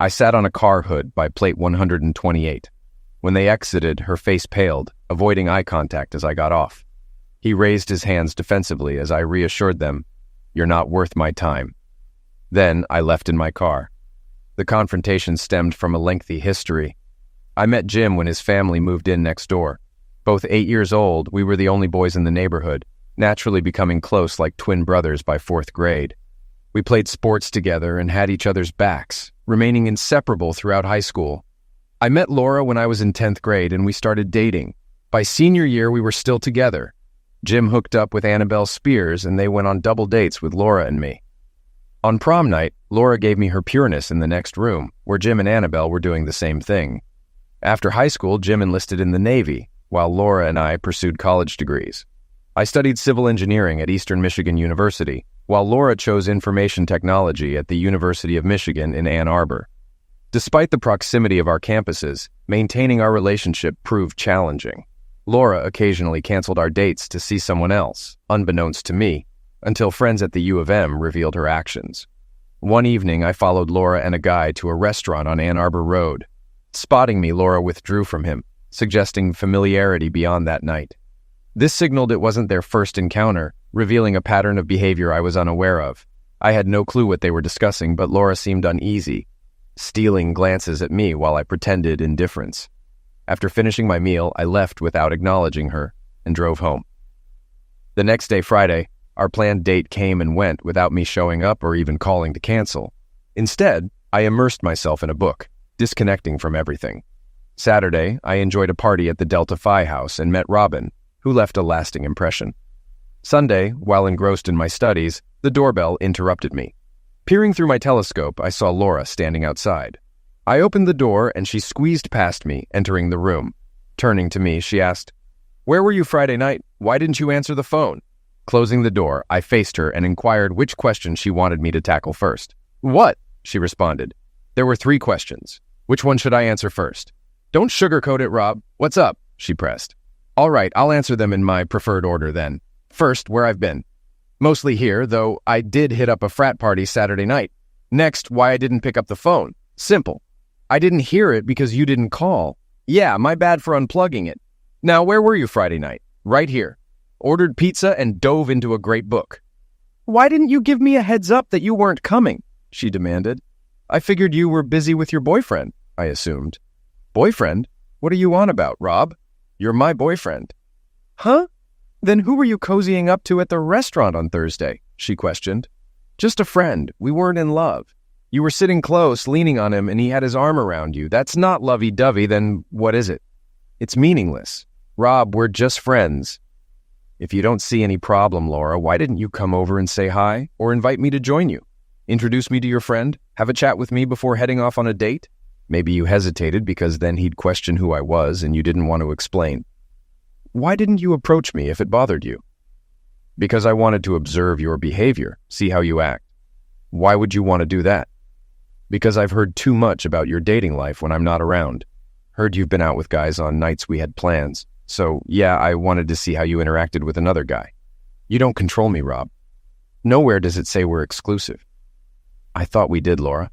I sat on a car hood by plate 128. When they exited, her face paled, avoiding eye contact as I got off. He raised his hands defensively as I reassured them, "You're not worth my time." Then I left in my car. The confrontation stemmed from a lengthy history. I met Jim when his family moved in next door. Both 8 years old, we were the only boys in the neighborhood, naturally becoming close like twin brothers by 4th grade. We played sports together and had each other's backs, remaining inseparable throughout high school. I met Laura when I was in 10th grade and we started dating. By senior year, we were still together. Jim hooked up with Annabelle Spears and they went on double dates with Laura and me. On prom night, Laura gave me her pureness in the next room, where Jim and Annabelle were doing the same thing. After high school, Jim enlisted in the Navy, while Laura and I pursued college degrees. I studied civil engineering at Eastern Michigan University, while Laura chose information technology at the University of Michigan in Ann Arbor. Despite the proximity of our campuses, maintaining our relationship proved challenging. Laura occasionally canceled our dates to see someone else, unbeknownst to me, until friends at the U of M revealed her actions. One evening, I followed Laura and a guy to a restaurant on Ann Arbor Road. Spotting me, Laura withdrew from him, suggesting familiarity beyond that night. This signaled it wasn't their first encounter, revealing a pattern of behavior I was unaware of. I had no clue what they were discussing, but Laura seemed uneasy, stealing glances at me while I pretended indifference. After finishing my meal, I left without acknowledging her and drove home. The next day, Friday, our planned date came and went without me showing up or even calling to cancel. Instead, I immersed myself in a book, disconnecting from everything. Saturday, I enjoyed a party at the Delta Phi house and met Robin, who left a lasting impression. Sunday, while engrossed in my studies, the doorbell interrupted me. Peering through my telescope, I saw Laura standing outside. I opened the door and she squeezed past me, entering the room. Turning to me, she asked, "Where were you Friday night? Why didn't you answer the phone?" Closing the door, I faced her and inquired which question she wanted me to tackle first. "What?" she responded. There were 3 questions. Which one should I answer first? "Don't sugarcoat it, Rob. What's up?" she pressed. "All right, I'll answer them in my preferred order then. First, where I've been. Mostly here, though I did hit up a frat party Saturday night. Next, why I didn't pick up the phone. Simple. I didn't hear it because you didn't call. Yeah, my bad for unplugging it. Now, where were you Friday night? Right here. Ordered pizza and dove into a great book." "Why didn't you give me a heads up that you weren't coming?" she demanded. "I figured you were busy with your boyfriend," I assumed. "Boyfriend? What are you on about, Rob? You're my boyfriend." "Huh? Then who were you cozying up to at the restaurant on Thursday?" she questioned. "Just a friend. We weren't in love. You were sitting close, leaning on him, and he had his arm around you. That's not lovey-dovey, then what is it? It's meaningless. Rob, we're just friends." "If you don't see any problem, Laura, why didn't you come over and say hi, or invite me to join you? Introduce me to your friend? Have a chat with me before heading off on a date?" Maybe you hesitated because then he'd question who I was and you didn't want to explain. "Why didn't you approach me if it bothered you?" "Because I wanted to observe your behavior, see how you act." "Why would you want to do that?" "Because I've heard too much about your dating life when I'm not around. Heard you've been out with guys on nights we had plans. So, yeah, I wanted to see how you interacted with another guy. You don't control me, Rob. Nowhere does it say we're exclusive." "I thought we did, Laura.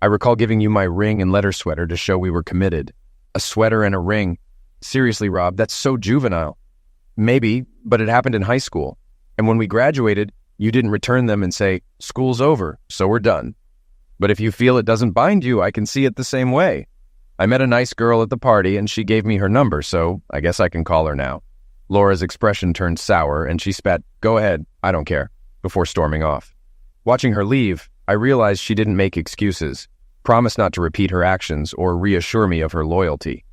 I recall giving you my ring and letter sweater to show we were committed. A sweater and a ring. Seriously, Rob, that's so juvenile." "Maybe, but it happened in high school. And when we graduated, you didn't return them and say, 'School's over, so we're done.' But if you feel it doesn't bind you, I can see it the same way. I met a nice girl at the party and she gave me her number, so I guess I can call her now." Laura's expression turned sour and she spat, "Go ahead, I don't care," before storming off. Watching her leave, I realized she didn't make excuses, promised not to repeat her actions or reassure me of her loyalty.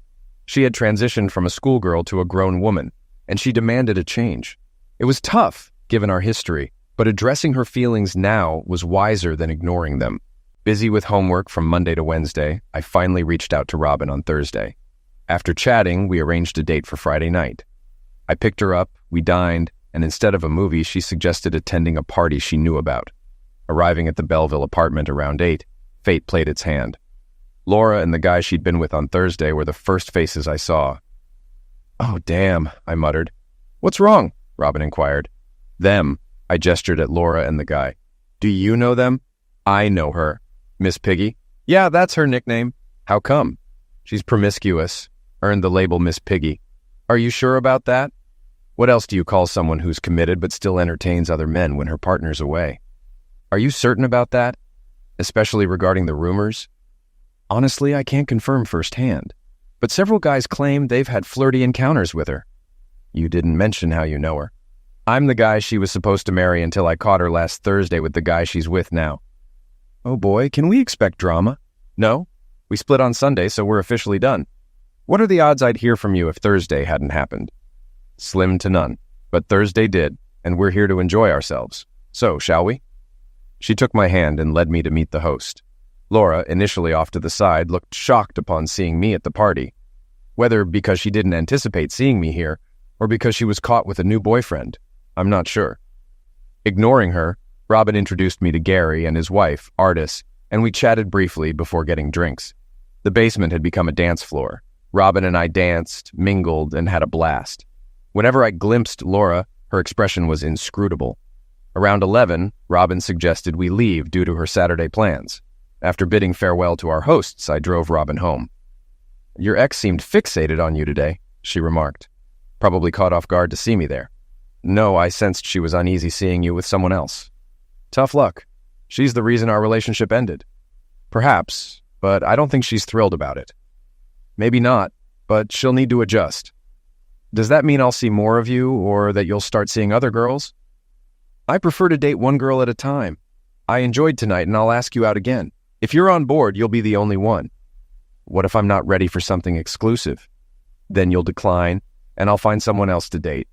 She had transitioned from a schoolgirl to a grown woman, and she demanded a change. It was tough, given our history, but addressing her feelings now was wiser than ignoring them. Busy with homework from Monday to Wednesday, I finally reached out to Robin on Thursday. After chatting, we arranged a date for Friday night. I picked her up, we dined, and instead of a movie, she suggested attending a party she knew about. Arriving at the Belleville apartment around 8, fate played its hand. Laura and the guy she'd been with on Thursday were the first faces I saw. "Oh, damn," I muttered. "What's wrong?" Robin inquired. "Them," I gestured at Laura and the guy. "Do you know them?" "I know her." "Miss Piggy?" Yeah, that's her nickname. How come? She's promiscuous, earned the label Miss Piggy. Are you sure about that? What else do you call someone who's committed but still entertains other men when her partner's away? Are you certain about that? Especially regarding the rumors? Honestly, I can't confirm firsthand, but several guys claim they've had flirty encounters with her. You didn't mention how you know her. I'm the guy she was supposed to marry until I caught her last Thursday with the guy she's with now. Oh boy, can we expect drama? No? We split on Sunday, so we're officially done. What are the odds I'd hear from you if Thursday hadn't happened? Slim to none, but Thursday did, and we're here to enjoy ourselves. So, shall we? She took my hand and led me to meet the host. Laura, initially off to the side, looked shocked upon seeing me at the party. Whether because she didn't anticipate seeing me here, or because she was caught with a new boyfriend, I'm not sure. Ignoring her, Robin introduced me to Gary and his wife, Artis, and we chatted briefly before getting drinks. The basement had become a dance floor. Robin and I danced, mingled, and had a blast. Whenever I glimpsed Laura, her expression was inscrutable. Around 11, Robin suggested we leave due to her Saturday plans. After bidding farewell to our hosts, I drove Robin home. Your ex seemed fixated on you today, she remarked. Probably caught off guard to see me there. No, I sensed she was uneasy seeing you with someone else. Tough luck. She's the reason our relationship ended. Perhaps, but I don't think she's thrilled about it. Maybe not, but she'll need to adjust. Does that mean I'll see more of you, or that you'll start seeing other girls? I prefer to date one girl at a time. I enjoyed tonight, and I'll ask you out again. If you're on board, you'll be the only one. What if I'm not ready for something exclusive? Then you'll decline, and I'll find someone else to date.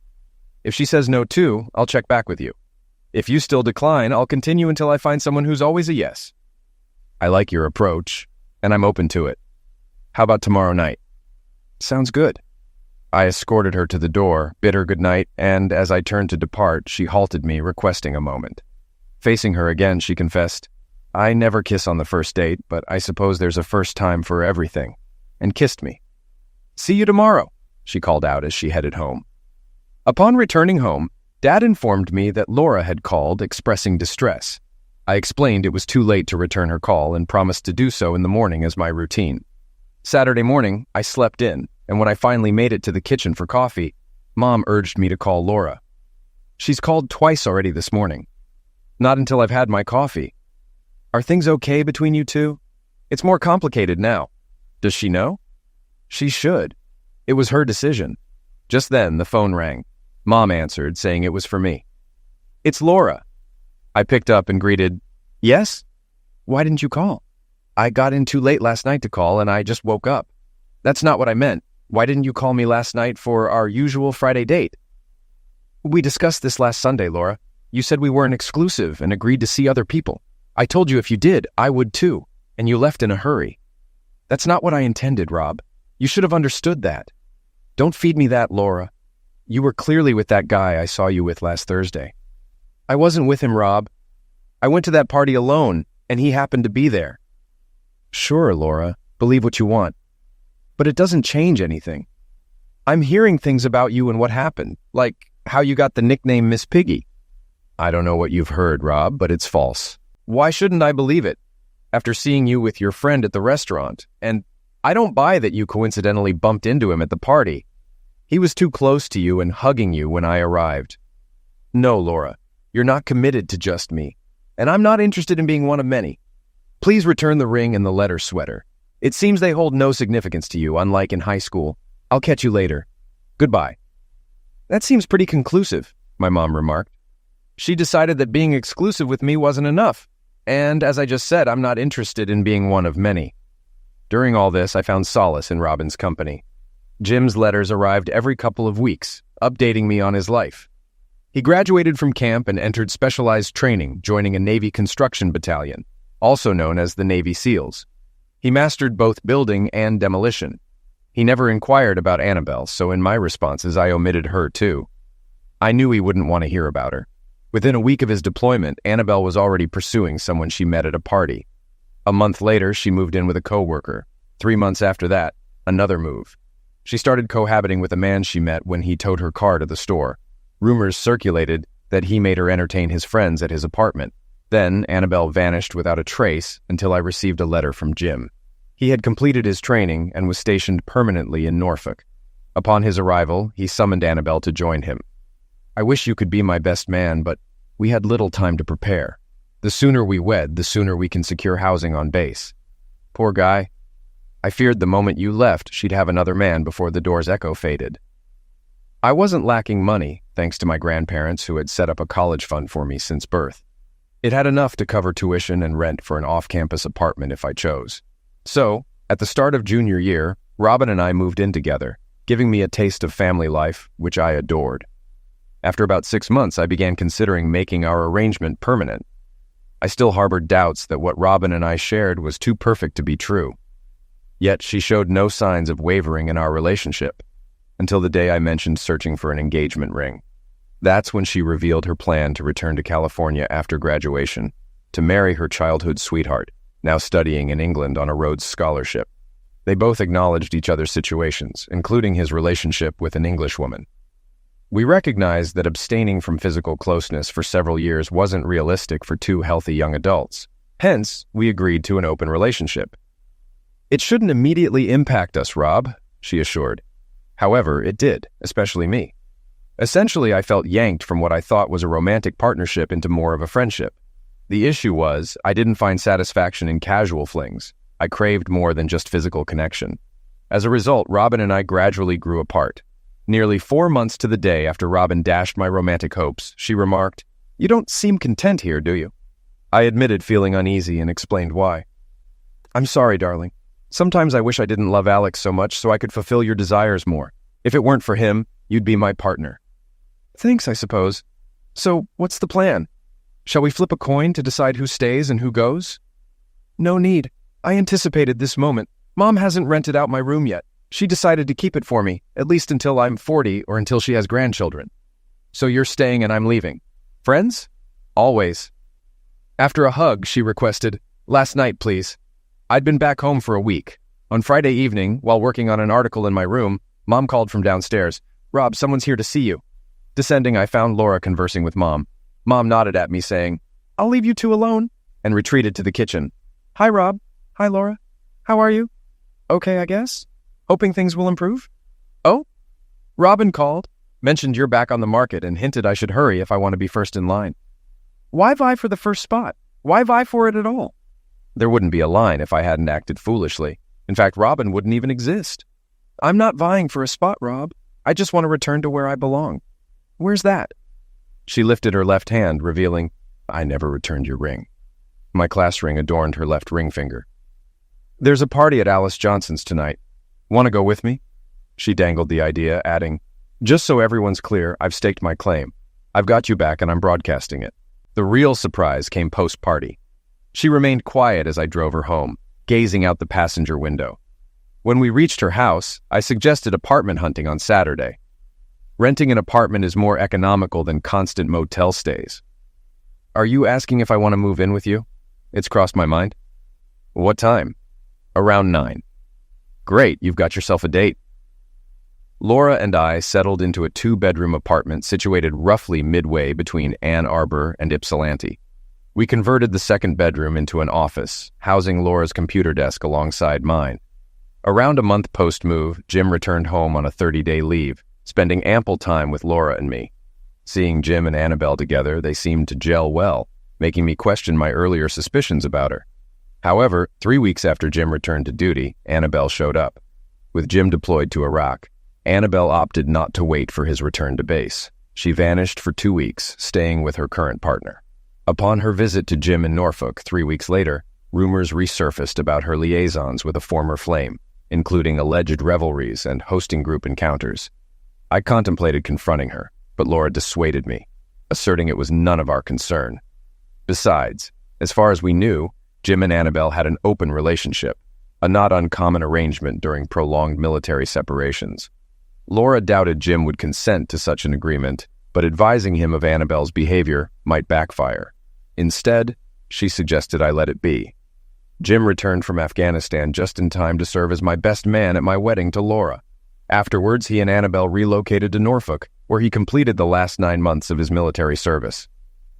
If she says no too, I'll check back with you. If you still decline, I'll continue until I find someone who's always a yes. I like your approach, and I'm open to it. How about tomorrow night? Sounds good. I escorted her to the door, bid her good night, and as I turned to depart, she halted me, requesting a moment. Facing her again, she confessed, I never kiss on the first date, but I suppose there's a first time for everything, and kissed me. See you tomorrow, she called out as she headed home. Upon returning home, Dad informed me that Laura had called expressing distress. I explained it was too late to return her call and promised to do so in the morning as my routine. Saturday morning, I slept in, and when I finally made it to the kitchen for coffee, Mom urged me to call Laura. She's called twice already this morning. Not until I've had my coffee. Are things okay between you two? It's more complicated now. Does she know? She should. It was her decision. Just then, the phone rang. Mom answered, saying it was for me. It's Laura. I picked up and greeted, Yes? Why didn't you call? I got in too late last night to call, and I just woke up. That's not what I meant. Why didn't you call me last night for our usual Friday date? We discussed this last Sunday, Laura. You said we weren't exclusive and agreed to see other people. I told you if you did, I would too, and you left in a hurry. That's not what I intended, Rob. You should have understood that. Don't feed me that, Laura. You were clearly with that guy I saw you with last Thursday. I wasn't with him, Rob. I went to that party alone, and he happened to be there. Sure, Laura. Believe what you want. But it doesn't change anything. I'm hearing things about you and what happened, like how you got the nickname Miss Piggy. I don't know what you've heard, Rob, but it's false. Why shouldn't I believe it? After seeing you with your friend at the restaurant, and I don't buy that you coincidentally bumped into him at the party. He was too close to you and hugging you when I arrived. No, Laura, you're not committed to just me, and I'm not interested in being one of many. Please return the ring and the letter sweater. It seems they hold no significance to you, unlike in high school. I'll catch you later. Goodbye. That seems pretty conclusive, my mom remarked. She decided that being exclusive with me wasn't enough, and as I just said, I'm not interested in being one of many. During all this, I found solace in Robin's company. Jim's letters arrived every couple of weeks, updating me on his life. He graduated from camp and entered specialized training, joining a Navy construction battalion, also known as the Navy SEALs. He mastered both building and demolition. He never inquired about Annabelle, so in my responses I omitted her too. I knew he wouldn't want to hear about her. Within a week of his deployment, Annabelle was already pursuing someone she met at a party. A month later, she moved in with a coworker. 3 months after that, another move. She started cohabiting with a man she met when he towed her car to the store. Rumors circulated that he made her entertain his friends at his apartment. Then Annabelle vanished without a trace until I received a letter from Jim. He had completed his training and was stationed permanently in Norfolk. Upon his arrival, he summoned Annabelle to join him. I wish you could be my best man, but we had little time to prepare. The sooner we wed, the sooner we can secure housing on base. Poor guy. I feared the moment you left, she'd have another man before the door's echo faded. I wasn't lacking money, thanks to my grandparents who had set up a college fund for me since birth. It had enough to cover tuition and rent for an off-campus apartment if I chose. So, at the start of junior year, Robin and I moved in together, giving me a taste of family life, which I adored. After about 6 months, I began considering making our arrangement permanent. I still harbored doubts that what Robin and I shared was too perfect to be true. Yet she showed no signs of wavering in our relationship, until the day I mentioned searching for an engagement ring. That's when she revealed her plan to return to California after graduation, to marry her childhood sweetheart, now studying in England on a Rhodes Scholarship. They both acknowledged each other's situations, including his relationship with an Englishwoman. We recognized that abstaining from physical closeness for several years wasn't realistic for two healthy young adults. Hence, we agreed to an open relationship. It shouldn't immediately impact us, Rob, she assured. However, it did, especially me. Essentially, I felt yanked from what I thought was a romantic partnership into more of a friendship. The issue was, I didn't find satisfaction in casual flings. I craved more than just physical connection. As a result, Robin and I gradually grew apart. Nearly 4 months to the day after Robin dashed my romantic hopes, she remarked, "You don't seem content here, do you?" I admitted feeling uneasy and explained why. "I'm sorry, darling. Sometimes I wish I didn't love Alex so much so I could fulfill your desires more. If it weren't for him, you'd be my partner." "Thanks, I suppose. So, what's the plan? Shall we flip a coin to decide who stays and who goes?" "No need. I anticipated this moment. Mom hasn't rented out my room yet. She decided to keep it for me, at least until I'm 40 or until she has grandchildren." "So you're staying and I'm leaving. Friends?" "Always." After a hug, she requested, "Last night, please." I'd been back home for a week. On Friday evening, while working on an article in my room, Mom called from downstairs. "Rob, someone's here to see you." Descending, I found Laura conversing with Mom. Mom nodded at me, saying, "I'll leave you two alone," and retreated to the kitchen. "Hi, Rob." "Hi, Laura. How are you?" "Okay, I guess. Hoping things will improve?" "Oh?" "Robin called, mentioned you're back on the market, and hinted I should hurry if I want to be first in line." "Why vie for the first spot? Why vie for it at all?" "There wouldn't be a line if I hadn't acted foolishly. In fact, Robin wouldn't even exist." "I'm not vying for a spot, Rob. I just want to return to where I belong." "Where's that?" She lifted her left hand, revealing, "I never returned your ring." My class ring adorned her left ring finger. "There's a party at Alice Johnson's tonight. Want to go with me?" She dangled the idea, adding, "Just so everyone's clear, I've staked my claim. I've got you back and I'm broadcasting it." The real surprise came post-party. She remained quiet as I drove her home, gazing out the passenger window. When we reached her house, I suggested apartment hunting on Saturday. Renting an apartment is more economical than constant motel stays. "Are you asking if I want to move in with you?" It's crossed my mind. "What time?" "Around 9. "Great, you've got yourself a date." Laura and I settled into a 2-bedroom apartment situated roughly midway between Ann Arbor and Ypsilanti. We converted the second bedroom into an office, housing Laura's computer desk alongside mine. Around a month post-move, Jim returned home on a 30-day leave, spending ample time with Laura and me. Seeing Jim and Annabelle together, they seemed to gel well, making me question my earlier suspicions about her. However, 3 weeks after Jim returned to duty, Annabelle showed up. With Jim deployed to Iraq, Annabelle opted not to wait for his return to base. She vanished for 2 weeks, staying with her current partner. Upon her visit to Jim in Norfolk 3 weeks later, rumors resurfaced about her liaisons with a former flame, including alleged revelries and hosting group encounters. I contemplated confronting her, but Laura dissuaded me, asserting it was none of our concern. Besides, as far as we knew, Jim and Annabelle had an open relationship, a not uncommon arrangement during prolonged military separations. Laura doubted Jim would consent to such an agreement, but advising him of Annabelle's behavior might backfire. Instead, she suggested I let it be. Jim returned from Afghanistan just in time to serve as my best man at my wedding to Laura. Afterwards, he and Annabelle relocated to Norfolk, where he completed the last 9 months of his military service.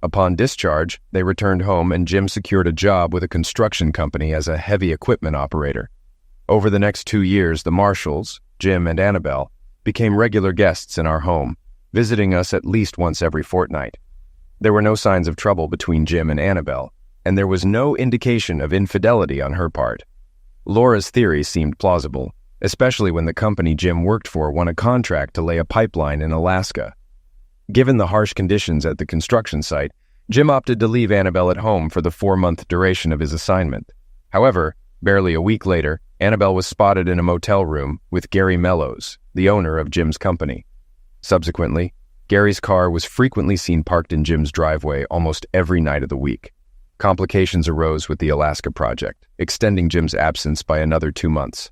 Upon discharge, they returned home and Jim secured a job with a construction company as a heavy equipment operator. Over the next 2 years, the Marshalls, Jim and Annabelle, became regular guests in our home, visiting us at least once every fortnight. There were no signs of trouble between Jim and Annabelle, and there was no indication of infidelity on her part. Laura's theory seemed plausible, especially when the company Jim worked for won a contract to lay a pipeline in Alaska. Given the harsh conditions at the construction site, Jim opted to leave Annabelle at home for the 4-month duration of his assignment. However, barely a week later, Annabelle was spotted in a motel room with Gary Mellows, the owner of Jim's company. Subsequently, Gary's car was frequently seen parked in Jim's driveway almost every night of the week. Complications arose with the Alaska project, extending Jim's absence by another 2 months.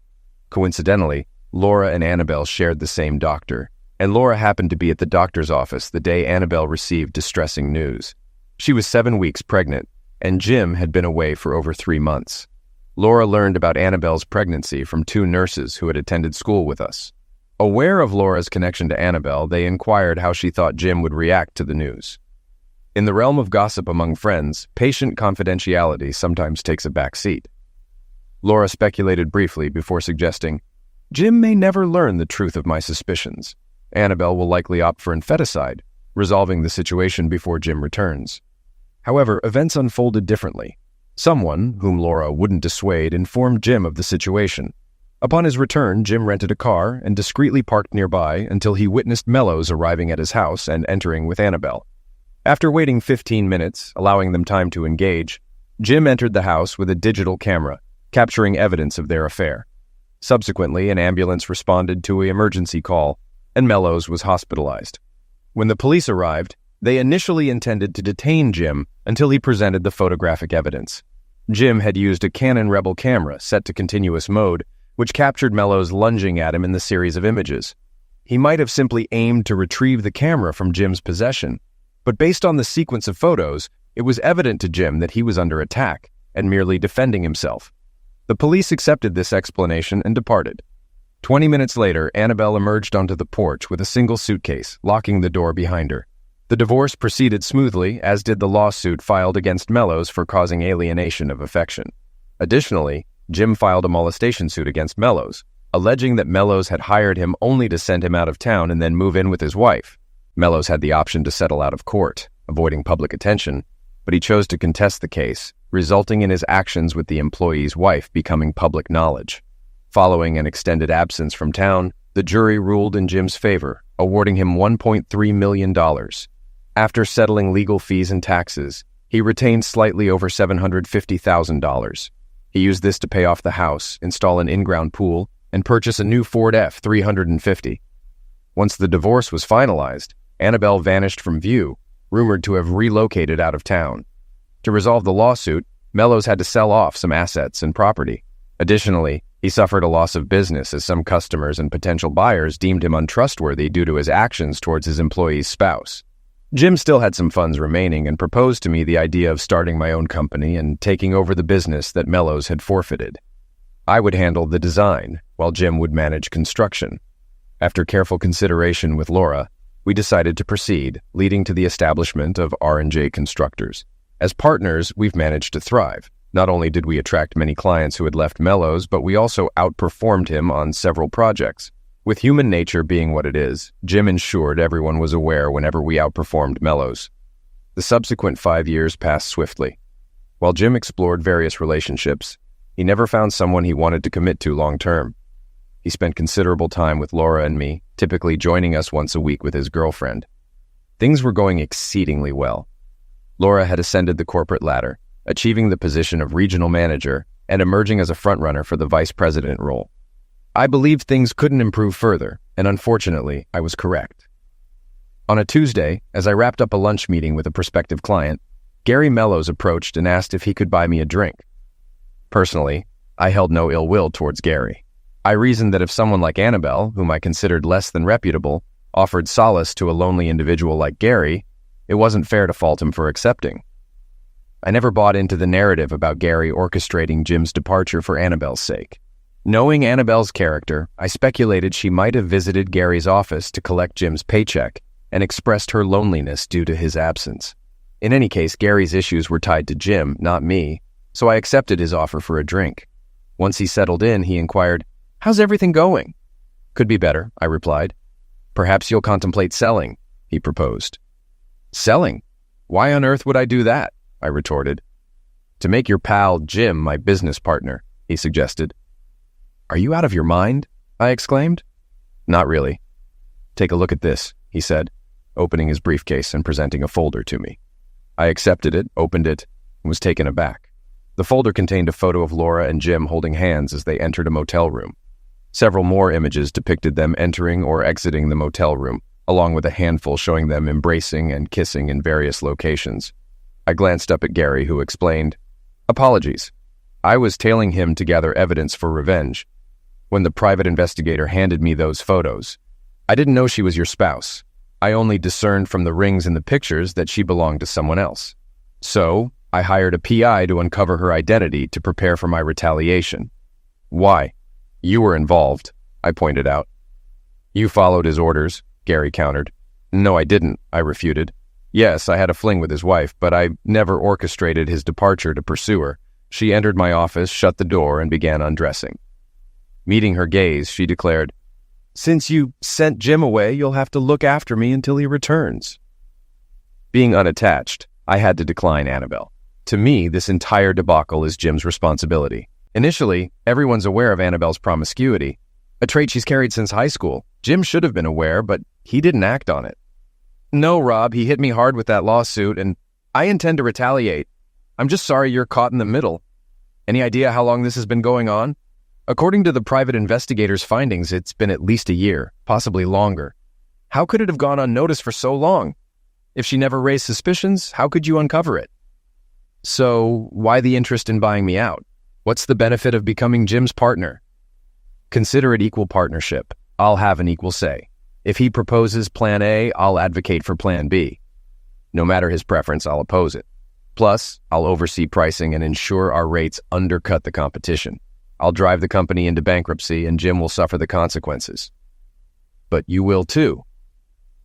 Coincidentally, Laura and Annabelle shared the same doctor, and Laura happened to be at the doctor's office the day Annabelle received distressing news. She was 7 weeks pregnant, and Jim had been away for over 3 months. Laura learned about Annabelle's pregnancy from 2 nurses who had attended school with us. Aware of Laura's connection to Annabelle, they inquired how she thought Jim would react to the news. In the realm of gossip among friends, patient confidentiality sometimes takes a back seat. Laura speculated briefly before suggesting, "Jim may never learn the truth of my suspicions. Annabelle will likely opt for infanticide, resolving the situation before Jim returns." However, events unfolded differently. Someone, whom Laura wouldn't dissuade, informed Jim of the situation. Upon his return, Jim rented a car and discreetly parked nearby until he witnessed Mellows arriving at his house and entering with Annabelle. After waiting 15 minutes, allowing them time to engage, Jim entered the house with a digital camera, capturing evidence of their affair. Subsequently, an ambulance responded to an emergency call, and Mellows was hospitalized. When the police arrived, they initially intended to detain Jim until he presented the photographic evidence. Jim had used a Canon Rebel camera set to continuous mode, which captured Mellows lunging at him in the series of images. He might have simply aimed to retrieve the camera from Jim's possession, but based on the sequence of photos, it was evident to Jim that he was under attack and merely defending himself. The police accepted this explanation and departed. 20 minutes later, Annabelle emerged onto the porch with a single suitcase, locking the door behind her. The divorce proceeded smoothly, as did the lawsuit filed against Mellows for causing alienation of affection. Additionally, Jim filed a molestation suit against Mellows, alleging that Mellows had hired him only to send him out of town and then move in with his wife. Mellows had the option to settle out of court, avoiding public attention, but he chose to contest the case, resulting in his actions with the employee's wife becoming public knowledge. Following an extended absence from town, the jury ruled in Jim's favor, awarding him $1.3 million. After settling legal fees and taxes, he retained slightly over $750,000. He used this to pay off the house, install an in-ground pool, and purchase a new Ford F-350. Once the divorce was finalized, Annabelle vanished from view, rumored to have relocated out of town. To resolve the lawsuit, Mellows had to sell off some assets and property. Additionally, he suffered a loss of business as some customers and potential buyers deemed him untrustworthy due to his actions towards his employee's spouse. Jim still had some funds remaining and proposed to me the idea of starting my own company and taking over the business that Mellows had forfeited. I would handle the design, while Jim would manage construction. After careful consideration with Laura, we decided to proceed, leading to the establishment of R&J Constructors. As partners, we've managed to thrive. Not only did we attract many clients who had left Mellows, but we also outperformed him on several projects. With human nature being what it is, Jim ensured everyone was aware whenever we outperformed Mellows. The subsequent 5 years passed swiftly. While Jim explored various relationships, he never found someone he wanted to commit to long-term. He spent considerable time with Laura and me, typically joining us once a week with his girlfriend. Things were going exceedingly well. Laura had ascended the corporate ladder, achieving the position of regional manager and emerging as a frontrunner for the vice president role. I believed things couldn't improve further, and unfortunately, I was correct. On a Tuesday, as I wrapped up a lunch meeting with a prospective client, Gary Mellows approached and asked if he could buy me a drink. Personally, I held no ill will towards Gary. I reasoned that if someone like Annabelle, whom I considered less than reputable, offered solace to a lonely individual like Gary, it wasn't fair to fault him for accepting. I never bought into the narrative about Gary orchestrating Jim's departure for Annabelle's sake. Knowing Annabelle's character, I speculated she might have visited Gary's office to collect Jim's paycheck and expressed her loneliness due to his absence. In any case, Gary's issues were tied to Jim, not me, so I accepted his offer for a drink. Once he settled in, he inquired, "How's everything going?" "Could be better," I replied. "Perhaps you'll contemplate selling," he proposed. "Selling? Why on earth would I do that?" I retorted. "To make your pal Jim my business partner," he suggested. "Are you out of your mind?" I exclaimed. "Not really." "Take a look at this," he said, opening his briefcase and presenting a folder to me. I accepted it, opened it, and was taken aback. The folder contained a photo of Laura and Jim holding hands as they entered a motel room. Several more images depicted them entering or exiting the motel room, along with a handful showing them embracing and kissing in various locations. I glanced up at Gary, who explained, "Apologies. I was tailing him to gather evidence for revenge. When the private investigator handed me those photos, I didn't know she was your spouse. I only discerned from the rings in the pictures that she belonged to someone else. So, I hired a PI to uncover her identity to prepare for my retaliation." "Why? You were involved," I pointed out. "You followed his orders," Gary countered. "No, I didn't," I refuted. "Yes, I had a fling with his wife, but I never orchestrated his departure to pursue her. She entered my office, shut the door, and began undressing." Meeting her gaze, she declared, "Since you sent Jim away, you'll have to look after me until he returns." Being unattached, I had to decline Annabelle. To me, this entire debacle is Jim's responsibility. Initially, everyone's aware of Annabelle's promiscuity, a trait she's carried since high school. Jim should have been aware, but he didn't act on it. "No, Rob, he hit me hard with that lawsuit, and I intend to retaliate. I'm just sorry you're caught in the middle. Any idea how long this has been going on? According to the private investigator's findings, it's been at least a year, possibly longer. How could it have gone unnoticed for so long? If she never raised suspicions, how could you uncover it? So, why the interest in buying me out? What's the benefit of becoming Jim's partner?" "Consider it equal partnership. I'll have an equal say. If he proposes Plan A, I'll advocate for Plan B. No matter his preference, I'll oppose it. Plus, I'll oversee pricing and ensure our rates undercut the competition. I'll drive the company into bankruptcy and Jim will suffer the consequences." "But you will too."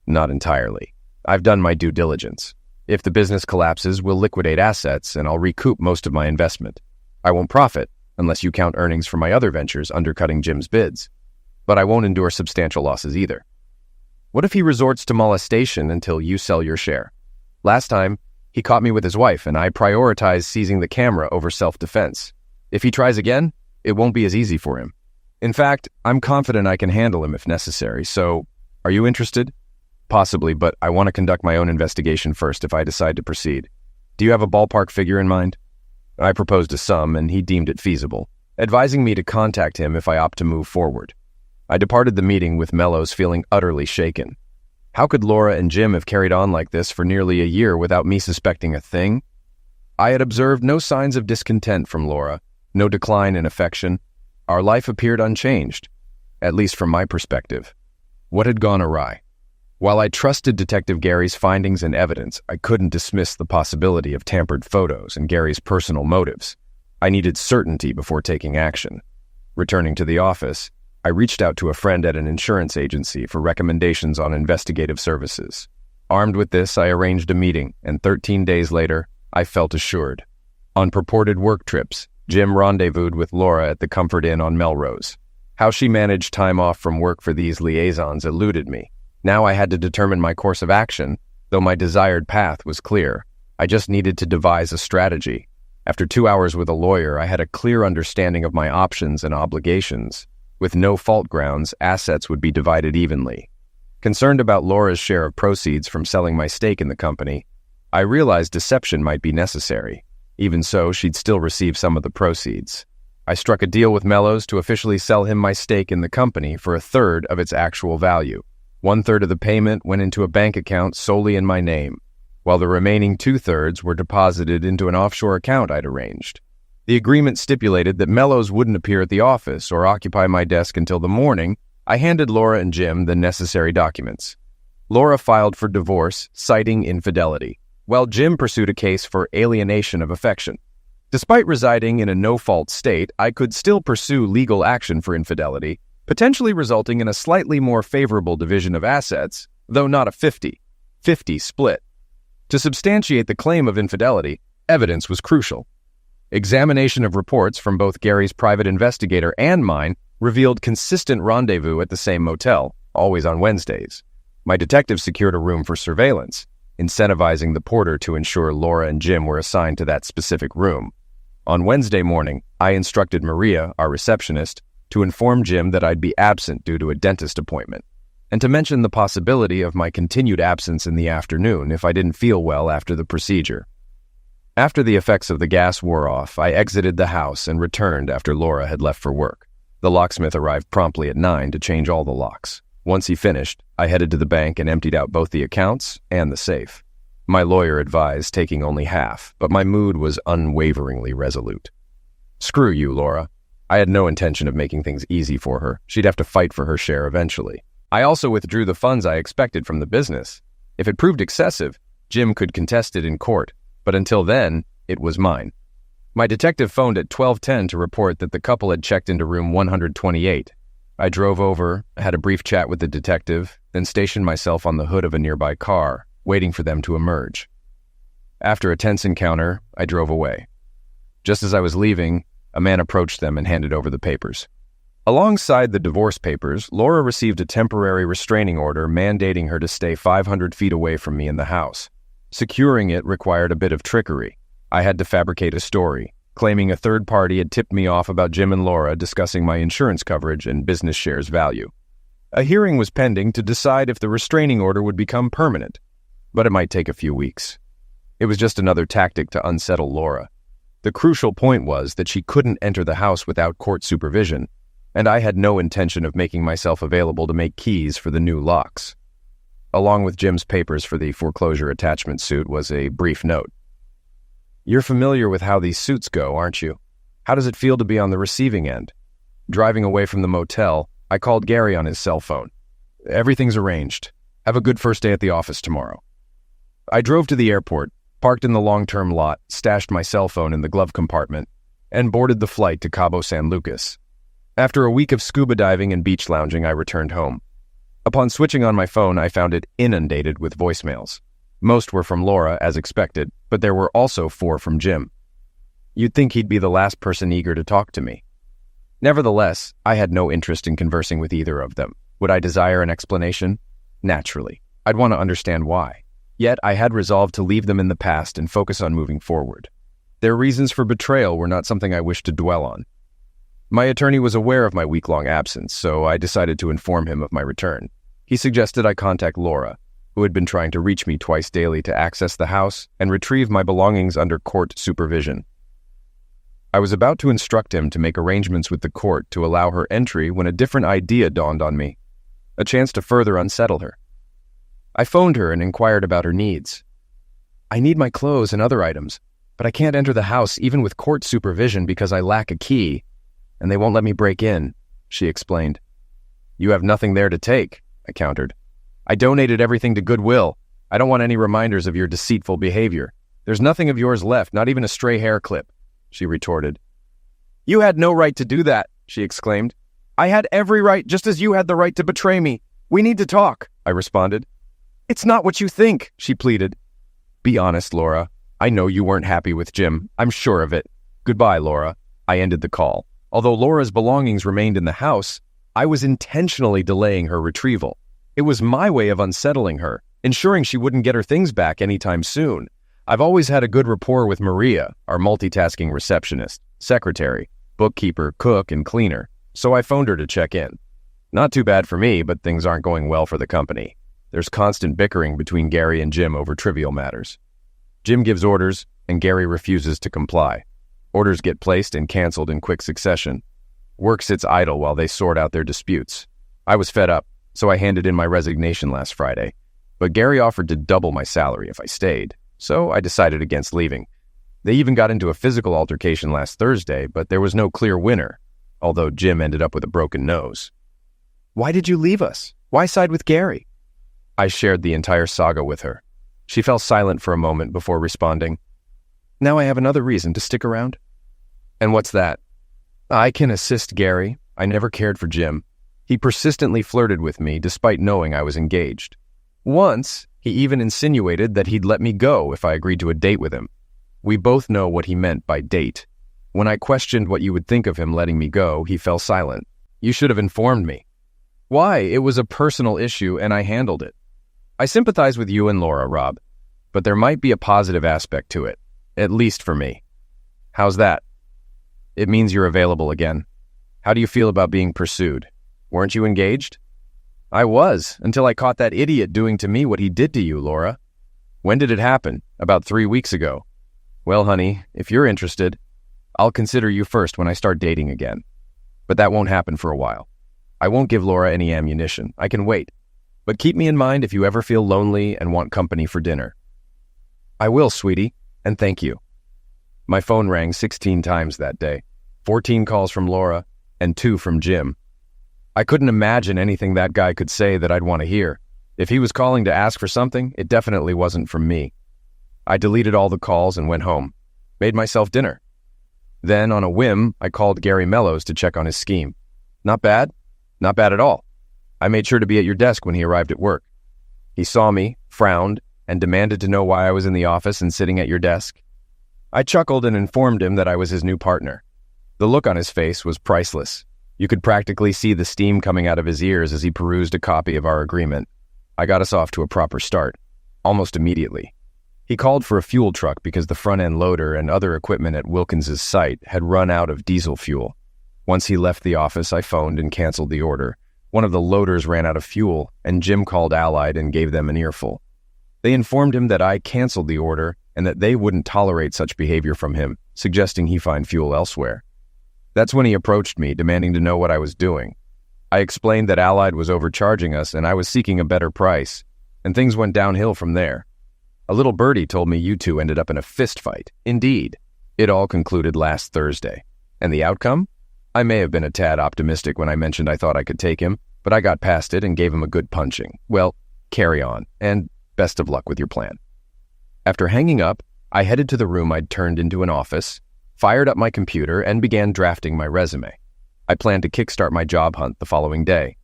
"Not entirely. I've done my due diligence. If the business collapses, we'll liquidate assets and I'll recoup most of my investment. I won't profit, unless you count earnings from my other ventures undercutting Jim's bids. But I won't endure substantial losses either. What if he resorts to molestation until you sell your share? Last time, he caught me with his wife and I prioritized seizing the camera over self-defense. If he tries again, it won't be as easy for him. In fact, I'm confident I can handle him if necessary, so are you interested?" "Possibly, but I want to conduct my own investigation first if I decide to proceed. Do you have a ballpark figure in mind?" I proposed a sum, and he deemed it feasible, advising me to contact him if I opt to move forward. I departed the meeting with Mellows feeling utterly shaken. How could Laura and Jim have carried on like this for nearly a year without me suspecting a thing? I had observed no signs of discontent from Laura, no decline in affection. Our life appeared unchanged, at least from my perspective. What had gone awry? While I trusted Detective Gary's findings and evidence, I couldn't dismiss the possibility of tampered photos and Gary's personal motives. I needed certainty before taking action. Returning to the office, I reached out to a friend at an insurance agency for recommendations on investigative services. Armed with this, I arranged a meeting, and 13 days later, I felt assured. On purported work trips, Jim rendezvoused with Laura at the Comfort Inn on Melrose. How she managed time off from work for these liaisons eluded me. Now I had to determine my course of action, though my desired path was clear. I just needed to devise a strategy. After 2 hours with a lawyer, I had a clear understanding of my options and obligations. With no fault grounds, assets would be divided evenly. Concerned about Laura's share of proceeds from selling my stake in the company, I realized deception might be necessary. Even so, she'd still receive some of the proceeds. I struck a deal with Mellows to officially sell him my stake in the company for 1/3 of its actual value. 1/3 of the payment went into a bank account solely in my name, while the remaining 2/3 were deposited into an offshore account I'd arranged. The agreement stipulated that Mellows wouldn't appear at the office or occupy my desk until the morning. I handed Laura and Jim the necessary documents. Laura filed for divorce, citing infidelity, while Jim pursued a case for alienation of affection. Despite residing in a no-fault state, I could still pursue legal action for infidelity, potentially resulting in a slightly more favorable division of assets, though not a 50-50 split. To substantiate the claim of infidelity, evidence was crucial. Examination of reports from both Gary's private investigator and mine revealed consistent rendezvous at the same motel, always on Wednesdays. My detective secured a room for surveillance, incentivizing the porter to ensure Laura and Jim were assigned to that specific room. On Wednesday morning, I instructed Maria, our receptionist, to inform Jim that I'd be absent due to a dentist appointment, and to mention the possibility of my continued absence in the afternoon if I didn't feel well after the procedure. After the effects of the gas wore off, I exited the house and returned after Laura had left for work. The locksmith arrived promptly at 9 to change all the locks. Once he finished, I headed to the bank and emptied out both the accounts and the safe. My lawyer advised taking only half, but my mood was unwaveringly resolute. Screw you, Laura. I had no intention of making things easy for her. She'd have to fight for her share eventually. I also withdrew the funds I expected from the business. If it proved excessive, Jim could contest it in court, but until then, it was mine. My detective phoned at 12:10 to report that the couple had checked into room 128. I drove over, had a brief chat with the detective, then stationed myself on the hood of a nearby car, waiting for them to emerge. After a tense encounter, I drove away. Just as I was leaving, a man approached them and handed over the papers. Alongside the divorce papers, Laura received a temporary restraining order mandating her to stay 500 feet away from me in the house. Securing it required a bit of trickery. I had to fabricate a story, claiming a third party had tipped me off about Jim and Laura discussing my insurance coverage and business shares value. A hearing was pending to decide if the restraining order would become permanent, but it might take a few weeks. It was just another tactic to unsettle Laura. The crucial point was that she couldn't enter the house without court supervision, and I had no intention of making myself available to make keys for the new locks. Along with Jim's papers for the foreclosure attachment suit was a brief note. You're familiar with how these suits go, aren't you? How does it feel to be on the receiving end? Driving away from the motel, I called Gary on his cell phone. Everything's arranged. Have a good first day at the office tomorrow. I drove to the airport, parked in the long-term lot, stashed my cell phone in the glove compartment, and boarded the flight to Cabo San Lucas. After a week of scuba diving and beach lounging, I returned home. Upon switching on my phone, I found it inundated with voicemails. Most were from Laura, as expected, but there were also 4 from Jim. You'd think he'd be the last person eager to talk to me. Nevertheless, I had no interest in conversing with either of them. Would I desire an explanation? Naturally. I'd want to understand why. Yet I had resolved to leave them in the past and focus on moving forward. Their reasons for betrayal were not something I wished to dwell on. My attorney was aware of my week-long absence, so I decided to inform him of my return. He suggested I contact Laura, who had been trying to reach me twice daily to access the house and retrieve my belongings under court supervision. I was about to instruct him to make arrangements with the court to allow her entry when a different idea dawned on me, a chance to further unsettle her. I phoned her and inquired about her needs. I need my clothes and other items, but I can't enter the house even with court supervision because I lack a key, and they won't let me break in, she explained. You have nothing there to take, I countered. I donated everything to Goodwill. I don't want any reminders of your deceitful behavior. There's nothing of yours left, not even a stray hair clip, she retorted. You had no right to do that, she exclaimed. I had every right, just as you had the right to betray me. We need to talk, I responded. It's not what you think, she pleaded. Be honest, Laura. I know you weren't happy with Jim. I'm sure of it. Goodbye, Laura. I ended the call. Although Laura's belongings remained in the house, I was intentionally delaying her retrieval. It was my way of unsettling her, ensuring she wouldn't get her things back anytime soon. I've always had a good rapport with Maria, our multitasking receptionist, secretary, bookkeeper, cook, and cleaner, so I phoned her to check in. Not too bad for me, but things aren't going well for the company. There's constant bickering between Gary and Jim over trivial matters. Jim gives orders, and Gary refuses to comply. Orders get placed and canceled in quick succession. Work sits idle while they sort out their disputes. I was fed up, so I handed in my resignation last Friday. But Gary offered to double my salary if I stayed, so I decided against leaving. They even got into a physical altercation last Thursday, but there was no clear winner, although Jim ended up with a broken nose. Why did you leave us? Why side with Gary? I shared the entire saga with her. She fell silent for a moment before responding. Now I have another reason to stick around. And what's that? I can assist Gary. I never cared for Jim. He persistently flirted with me despite knowing I was engaged. Once, He even insinuated that he'd let me go if I agreed to a date with him. We both know what he meant by date. When I questioned what you would think of him letting me go, he fell silent. You should have informed me. Why? It was a personal issue and I handled it. I sympathize with you and Laura, Rob, but there might be a positive aspect to it, at least for me. How's that? It means you're available again. How do you feel about being pursued? Weren't you engaged? I was, until I caught that idiot doing to me what he did to you, Laura. When did it happen? About 3 weeks ago. Well, honey, if you're interested, I'll consider you first when I start dating again. But that won't happen for a while. I won't give Laura any ammunition. I can wait. But keep me in mind if you ever feel lonely and want company for dinner. I will, sweetie, and thank you. My phone rang 16 times that day. 14 calls from Laura and 2 from Jim. I couldn't imagine anything that guy could say that I'd want to hear. If he was calling to ask for something, it definitely wasn't from me. I deleted all the calls and went home. Made myself dinner. Then, on a whim, I called Gary Mellows to check on his scheme. Not bad. Not bad at all. I made sure to be at your desk when he arrived at work. He saw me, frowned, and demanded to know why I was in the office and sitting at your desk. I chuckled and informed him that I was his new partner. The look on his face was priceless. You could practically see the steam coming out of his ears as he perused a copy of our agreement. I got us off to a proper start, almost immediately. He called for a fuel truck because the front-end loader and other equipment at Wilkins's site had run out of diesel fuel. Once he left the office, I phoned and canceled the order. One of the loaders ran out of fuel, and Jim called Allied and gave them an earful. They informed him that I canceled the order and that they wouldn't tolerate such behavior from him, suggesting he find fuel elsewhere. That's when he approached me, demanding to know what I was doing. I explained that Allied was overcharging us and I was seeking a better price, and things went downhill from there. A little birdie told me you two ended up in a fist fight. Indeed. It all concluded last Thursday. And the outcome? I may have been a tad optimistic when I mentioned I thought I could take him, but I got past it and gave him a good punching. Well, carry on, and best of luck with your plan. After hanging up, I headed to the room I'd turned into an office, fired up my computer, and began drafting my resume. I planned to kickstart my job hunt the following day.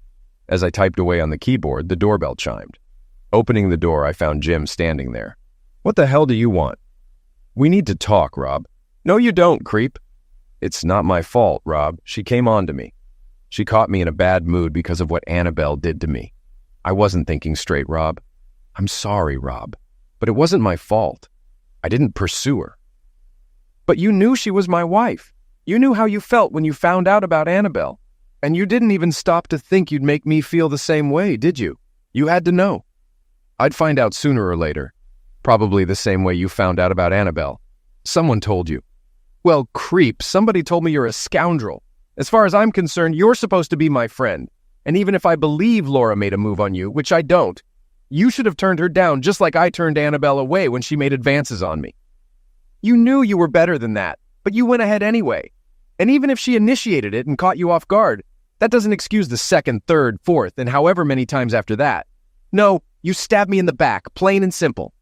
As I typed away on the keyboard, the doorbell chimed. Opening the door, I found Jim standing there. What the hell do you want? We need to talk, Rob. No, you don't, creep. It's not my fault, Rob. She came on to me. She caught me in a bad mood because of what Annabelle did to me. I wasn't thinking straight, Rob. I'm sorry, Rob, but it wasn't my fault. I didn't pursue her. But you knew she was my wife. You knew how you felt when you found out about Annabelle. And you didn't even stop to think you'd make me feel the same way, did you? You had to know. I'd find out sooner or later. Probably the same way you found out about Annabelle. Someone told you. Well, creep, somebody told me you're a scoundrel. As far as I'm concerned, you're supposed to be my friend. And even if I believe Laura made a move on you, which I don't, you should have turned her down just like I turned Annabelle away when she made advances on me. You knew you were better than that, but you went ahead anyway. And even if she initiated it and caught you off guard, that doesn't excuse the second, third, fourth, and however many times after that. No, you stabbed me in the back, plain and simple.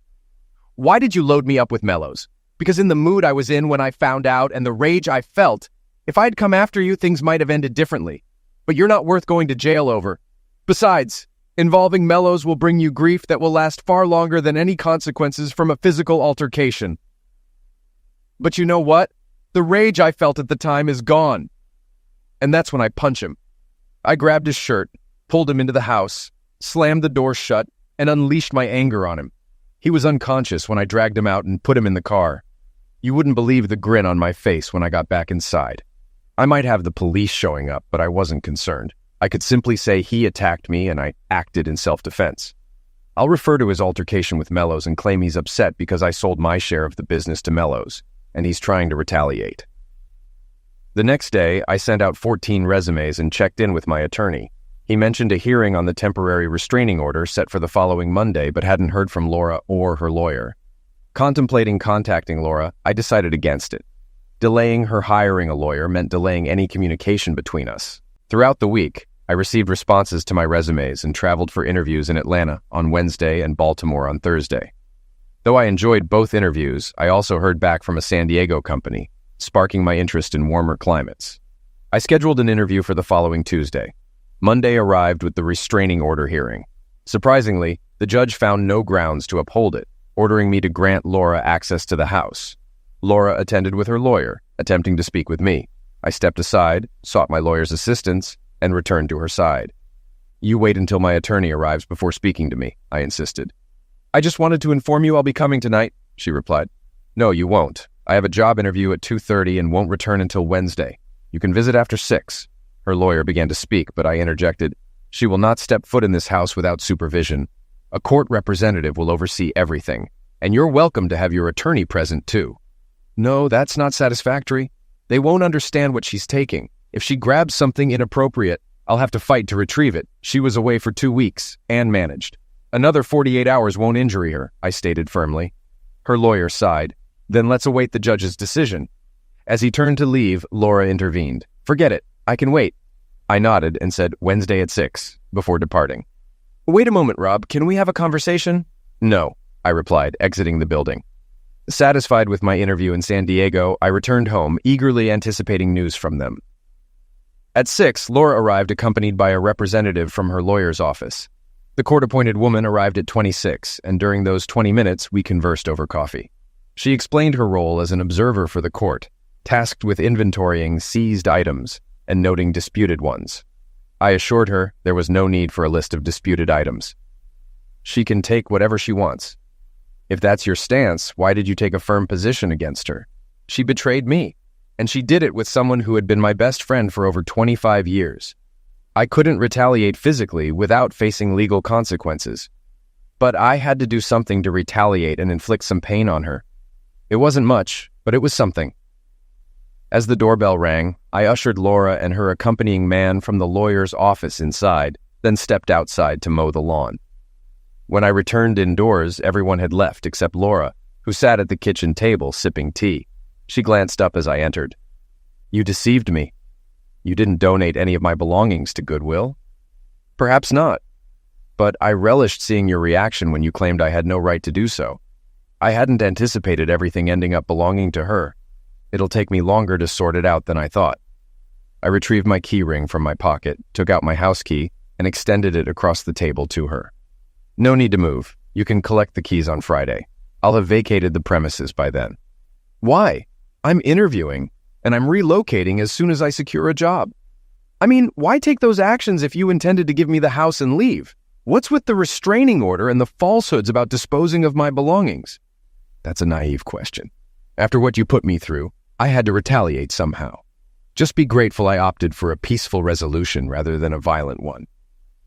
Why did you load me up with Mellows? Because in the mood I was in when I found out and the rage I felt, if I'd come after you, things might have ended differently. But you're not worth going to jail over. Besides, involving Mellows will bring you grief that will last far longer than any consequences from a physical altercation. But you know what? The rage I felt at the time is gone. And that's when I punch him. I grabbed his shirt, pulled him into the house, slammed the door shut, and unleashed my anger on him. He was unconscious when I dragged him out and put him in the car. You wouldn't believe the grin on my face when I got back inside. I might have the police showing up, but I wasn't concerned. I could simply say he attacked me and I acted in self-defense. I'll refer to his altercation with Mellows and claim he's upset because I sold my share of the business to Mellows, and he's trying to retaliate. The next day, I sent out 14 resumes and checked in with my attorney. He mentioned a hearing on the temporary restraining order set for the following Monday, but hadn't heard from Laura or her lawyer. Contemplating contacting Laura, I decided against it. Delaying her hiring a lawyer meant delaying any communication between us. Throughout the week, I received responses to my resumes and traveled for interviews in Atlanta on Wednesday and Baltimore on Thursday. Though I enjoyed both interviews, I also heard back from a San Diego company, sparking my interest in warmer climates. I scheduled an interview for the following Tuesday. Monday arrived with the restraining order hearing. Surprisingly, the judge found no grounds to uphold it, ordering me to grant Laura access to the house. Laura attended with her lawyer, attempting to speak with me. I stepped aside, sought my lawyer's assistance, and returned to her side. "You wait until my attorney arrives before speaking to me," I insisted. "I just wanted to inform you I'll be coming tonight," she replied. "No, you won't. I have a job interview at 2:30 and won't return until Wednesday. You can visit after 6. Her lawyer began to speak, but I interjected. "She will not step foot in this house without supervision. A court representative will oversee everything, and you're welcome to have your attorney present too." "No, that's not satisfactory. They won't understand what she's taking. If she grabs something inappropriate, I'll have to fight to retrieve it. She was away for 2 weeks, and managed. Another 48 hours won't injure her," I stated firmly. Her lawyer sighed. "Then let's await the judge's decision." As he turned to leave, Laura intervened. "Forget it. I can wait." I nodded and said, "Wednesday at 6, before departing. "Wait a moment, Rob. Can we have a conversation?" "No," I replied, exiting the building. Satisfied with my interview in San Diego, I returned home, eagerly anticipating news from them. At 6, Laura arrived accompanied by a representative from her lawyer's office. The court-appointed woman arrived at 26, and during those 20 minutes, we conversed over coffee. She explained her role as an observer for the court, tasked with inventorying seized items and noting disputed ones. I assured her there was no need for a list of disputed items. "She can take whatever she wants." "If that's your stance, why did you take a firm position against her?" "She betrayed me, and she did it with someone who had been my best friend for over 25 years. I couldn't retaliate physically without facing legal consequences. But I had to do something to retaliate and inflict some pain on her. It wasn't much, but it was something." As the doorbell rang, I ushered Laura and her accompanying man from the lawyer's office inside, then stepped outside to mow the lawn. When I returned indoors, everyone had left except Laura, who sat at the kitchen table sipping tea. She glanced up as I entered. "You deceived me. You didn't donate any of my belongings to Goodwill?" "Perhaps not. But I relished seeing your reaction when you claimed I had no right to do so. I hadn't anticipated everything ending up belonging to her. It'll take me longer to sort it out than I thought." I retrieved my key ring from my pocket, took out my house key, and extended it across the table to her. "No need to move. You can collect the keys on Friday. I'll have vacated the premises by then." "Why? I'm interviewing, and I'm relocating as soon as I secure a job. I mean, why take those actions if you intended to give me the house and leave? What's with the restraining order and the falsehoods about disposing of my belongings?" "That's a naive question. After what you put me through, I had to retaliate somehow. Just be grateful I opted for a peaceful resolution rather than a violent one.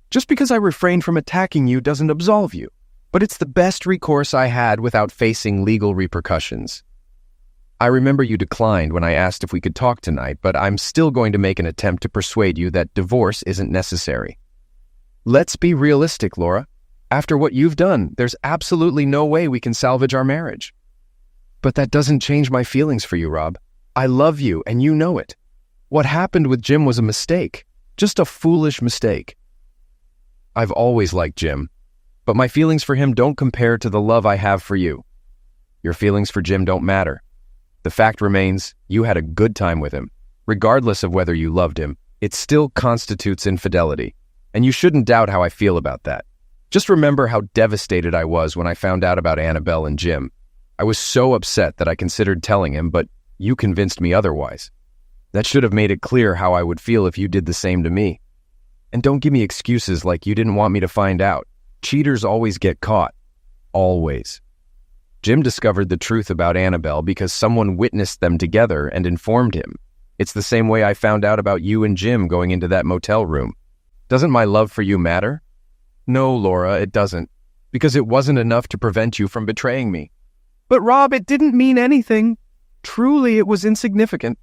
Just because I refrained from attacking you doesn't absolve you, but it's the best recourse I had without facing legal repercussions. I remember you declined when I asked if we could talk tonight, but I'm still going to make an attempt to persuade you that divorce isn't necessary. Let's be realistic, Laura. After what you've done, there's absolutely no way we can salvage our marriage." "But that doesn't change my feelings for you, Rob. I love you, and you know it. What happened with Jim was a mistake, just a foolish mistake. I've always liked Jim, but my feelings for him don't compare to the love I have for you. Your feelings for Jim don't matter. The fact remains, you had a good time with him. Regardless of whether you loved him, it still constitutes infidelity, and you shouldn't doubt how I feel about that. Just remember how devastated I was when I found out about Annabelle and Jim. I was so upset that I considered telling him, but you convinced me otherwise. That should have made it clear how I would feel if you did the same to me. And don't give me excuses like you didn't want me to find out. Cheaters always get caught. Always. Jim discovered the truth about Annabelle because someone witnessed them together and informed him. It's the same way I found out about you and Jim going into that motel room. Doesn't my love for you matter? No, Laura, it doesn't. Because it wasn't enough to prevent you from betraying me. But Rob, it didn't mean anything. Truly, it was insignificant.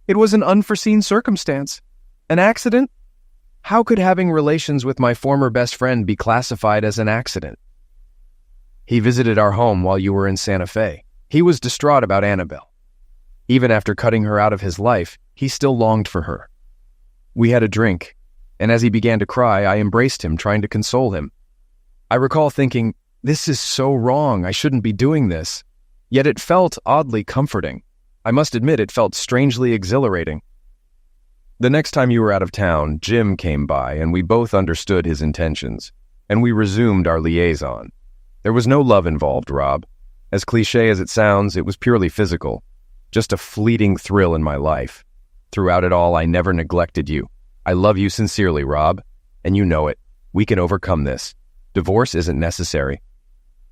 It was an unforeseen circumstance. An accident? How could having relations with my former best friend be classified as an accident? He visited our home while you were in Santa Fe. He was distraught about Annabelle. Even after cutting her out of his life, he still longed for her. We had a drink, and as he began to cry, I embraced him, trying to console him. I recall thinking, this is so wrong, I shouldn't be doing this. Yet it felt oddly comforting. I must admit it felt strangely exhilarating. The next time you were out of town, Jim came by, and we both understood his intentions. and we resumed our liaison. There was no love involved, Rob. As cliché as it sounds, it was purely physical. Just a fleeting thrill in my life. Throughout it all, I never neglected you. I love you sincerely, Rob, and you know it. We can overcome this. Divorce isn't necessary.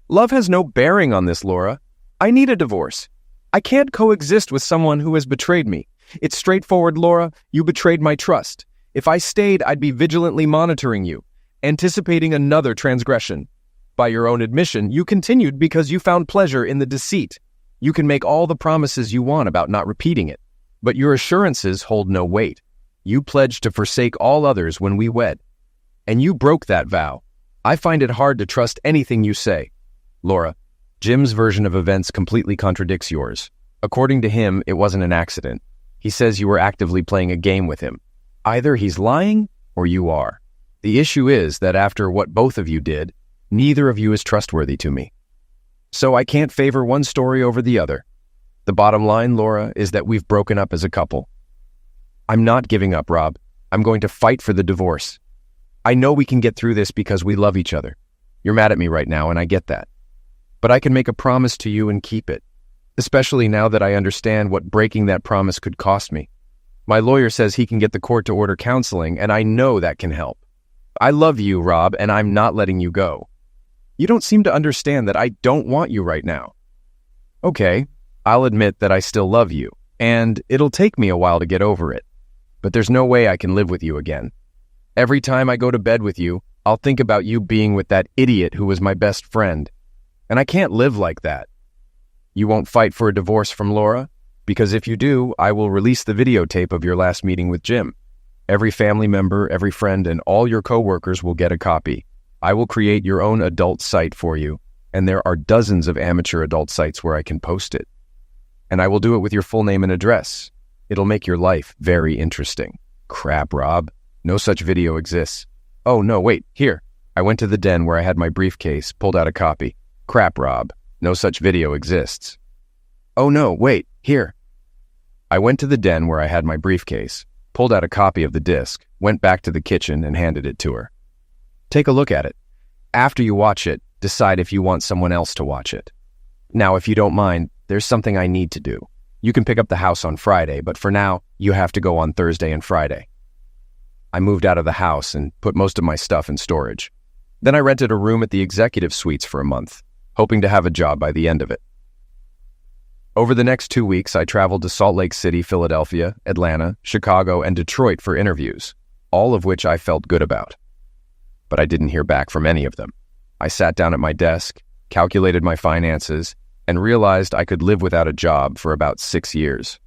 Love has no bearing on this, Laura. I need a divorce. I can't coexist with someone who has betrayed me. It's straightforward, Laura. You betrayed my trust. If I stayed, I'd be vigilantly monitoring you, anticipating another transgression. By your own admission, you continued because you found pleasure in the deceit. You can make all the promises you want about not repeating it, but your assurances hold no weight. You pledged to forsake all others when we wed, and you broke that vow. I find it hard to trust anything you say. Laura, Jim's version of events completely contradicts yours. According to him, it wasn't an accident. He says you were actively playing a game with him. Either he's lying or you are. The issue is that after what both of you did, neither of you is trustworthy to me. So I can't favor one story over the other. The bottom line, Laura, is that we've broken up as a couple. I'm not giving up, Rob. I'm going to fight for the divorce. I know we can get through this because we love each other. You're mad at me right now, and I get that. But I can make a promise to you and keep it, especially now that I understand what breaking that promise could cost me. My lawyer says he can get the court to order counseling, and I know that can help. I love you, Rob, and I'm not letting you go. You don't seem to understand that I don't want you right now. Okay, I'll admit that I still love you, and it'll take me a while to get over it. But there's no way I can live with you again. Every time I go to bed with you, I'll think about you being with that idiot who was my best friend. And I can't live like that. You won't fight for a divorce from Laura? Because if you do, I will release the videotape of your last meeting with Jim. Every family member, every friend, and all your coworkers will get a copy. I will create your own adult site for you, and there are dozens of amateur adult sites where I can post it. And I will do it with your full name and address. It'll make your life very interesting. Crap, Rob. No such video exists. Oh, no, wait, here. I went to the den where I had my briefcase, pulled out a copy. Crap, Rob. No such video exists. Oh, no, wait, here. I went to the den where I had my briefcase, pulled out a copy of the disc, went back to the kitchen and handed it to her. Take a look at it. After you watch it, decide if you want someone else to watch it. Now, if you don't mind, there's something I need to do. You can pick up the house on Friday, but for now, you have to go on Thursday and Friday. I moved out of the house and put most of my stuff in storage. Then I rented a room at the executive suites for a month, hoping to have a job by the end of it. Over the next 2 weeks, I traveled to Salt Lake City, Philadelphia, Atlanta, Chicago, and Detroit for interviews, all of which I felt good about. But I didn't hear back from any of them. I sat down at my desk, calculated my finances, and realized I could live without a job for about 6 years.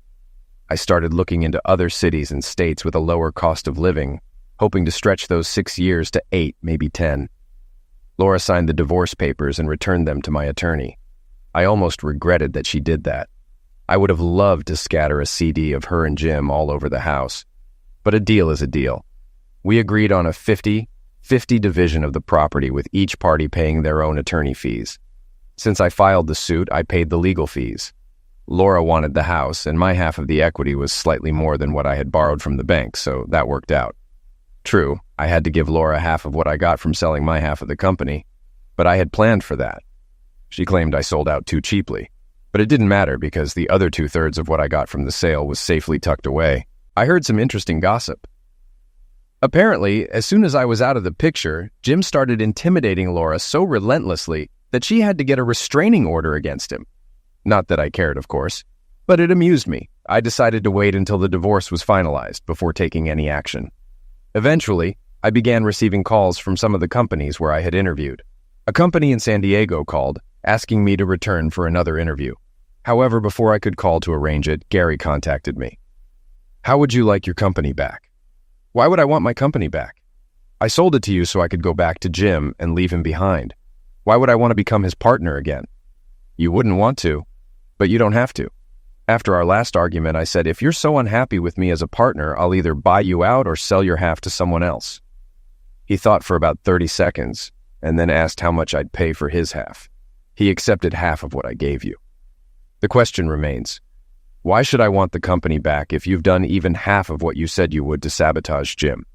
I started looking into other cities and states with a lower cost of living, hoping to stretch those 6 years to 8, maybe 10. Laura signed the divorce papers and returned them to my attorney. I almost regretted that she did that. I would have loved to scatter a CD of her and Jim all over the house. But a deal is a deal. We agreed on a 50-50 division of the property with each party paying their own attorney fees. Since I filed the suit, I paid the legal fees. Laura wanted the house, and my half of the equity was slightly more than what I had borrowed from the bank, so that worked out. True, I had to give Laura half of what I got from selling my half of the company, but I had planned for that. She claimed I sold out too cheaply, but it didn't matter because the other 2/3 of what I got from the sale was safely tucked away. I heard some interesting gossip. Apparently, as soon as I was out of the picture, Jim started intimidating Laura so relentlessly that she had to get a restraining order against him. Not that I cared, of course, but it amused me. I decided to wait until the divorce was finalized before taking any action. Eventually, I began receiving calls from some of the companies where I had interviewed. A company in San Diego called, asking me to return for another interview. However, before I could call to arrange it, Gary contacted me. How would you like your company back? Why would I want my company back? I sold it to you so I could go back to Jim and leave him behind. Why would I want to become his partner again? You wouldn't want to, but you don't have to. After our last argument, I said, if you're so unhappy with me as a partner, I'll either buy you out or sell your half to someone else. He thought for about 30 seconds and then asked how much I'd pay for his half. He accepted half of what I gave you. The question remains, why should I want the company back if you've done even half of what you said you would to sabotage Jim?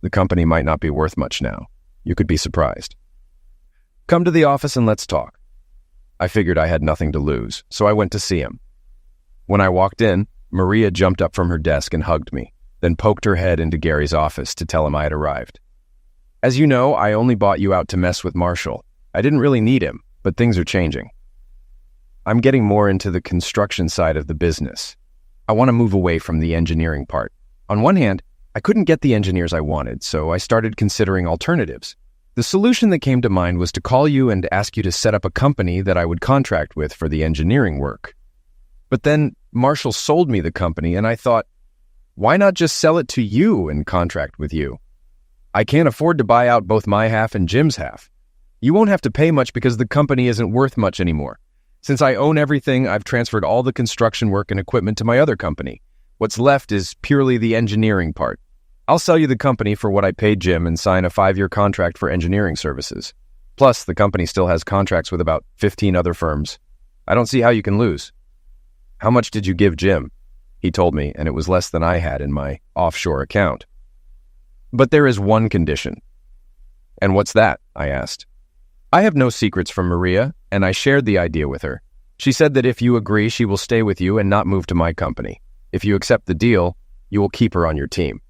The company might not be worth much now. You could be surprised. Come to the office and let's talk. I figured I had nothing to lose, so I went to see him. When I walked in, Maria jumped up from her desk and hugged me, then poked her head into Gary's office to tell him I had arrived. As you know, I only bought you out to mess with Marshall. I didn't really need him, but things are changing. I'm getting more into the construction side of the business. I want to move away from the engineering part. On one hand, I couldn't get the engineers I wanted, so I started considering alternatives. The solution that came to mind was to call you and ask you to set up a company that I would contract with for the engineering work. But then Marshall sold me the company, and I thought, why not just sell it to you and contract with you? I can't afford to buy out both my half and Jim's half. You won't have to pay much because the company isn't worth much anymore. Since I own everything, I've transferred all the construction work and equipment to my other company. What's left is purely the engineering part. I'll sell you the company for what I paid Jim and sign a 5-year contract for engineering services. Plus, the company still has contracts with about 15 other firms. I don't see how you can lose. How much did you give Jim? He told me, and it was less than I had in my offshore account. But there is one condition. And what's that? I asked. I have no secrets from Maria, and I shared the idea with her. She said that if you agree, she will stay with you and not move to my company. If you accept the deal, you will keep her on your team.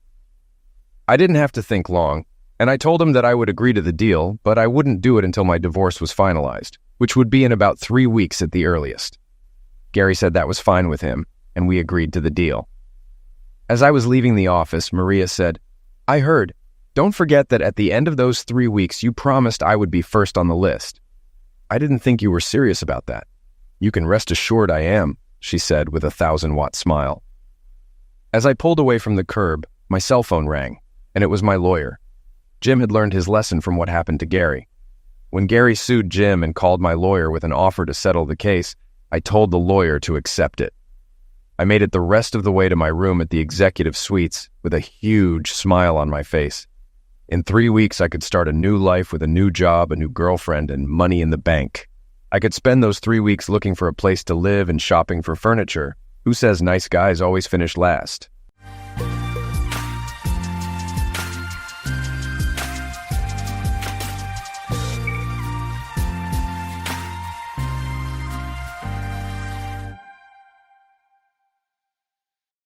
I didn't have to think long, and I told him that I would agree to the deal, but I wouldn't do it until my divorce was finalized, which would be in about 3 weeks at the earliest. Gary said that was fine with him, and we agreed to the deal. As I was leaving the office, Maria said, I heard. Don't forget that at the end of those 3 weeks, you promised I would be first on the list. I didn't think you were serious about that. You can rest assured I am, she said with a 1,000-watt smile. As I pulled away from the curb, my cell phone rang, and it was my lawyer. Jim had learned his lesson from what happened to Gary. When Gary sued Jim and called my lawyer with an offer to settle the case, I told the lawyer to accept it. I made it the rest of the way to my room at the executive suites with a huge smile on my face. In 3 weeks, I could start a new life with a new job, a new girlfriend, and money in the bank. I could spend those 3 weeks looking for a place to live and shopping for furniture. Who says nice guys always finish last?